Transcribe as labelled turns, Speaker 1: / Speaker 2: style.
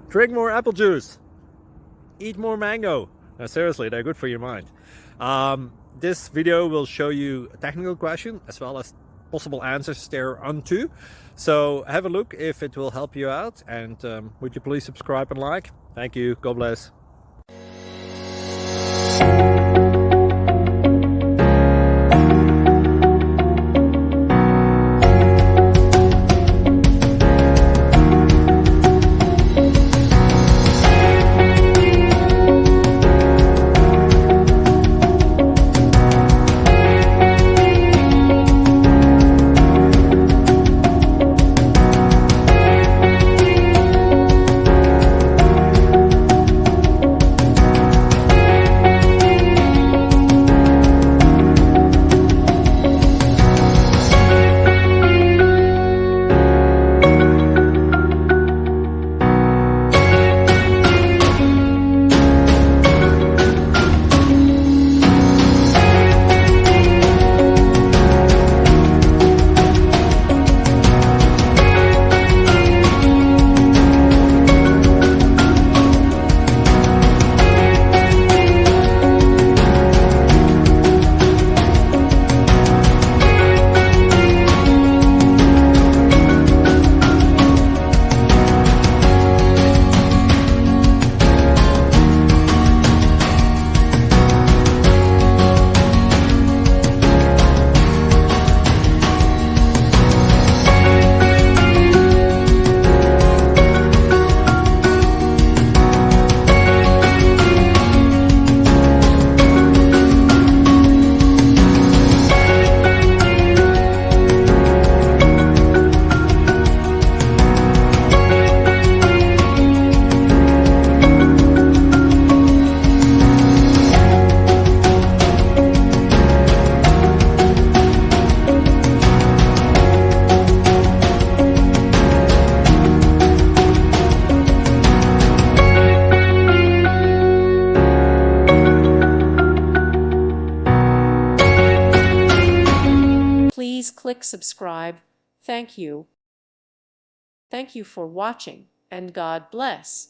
Speaker 1: Drink more apple juice. Eat more mango. No, seriously, they're good for your mind. This video will show you a technical question as well as possible answers thereunto. So have a look if it will help you out, and would you please subscribe and like? Thank you. God bless.
Speaker 2: Please click subscribe. Thank you. Thank you for watching, and God bless.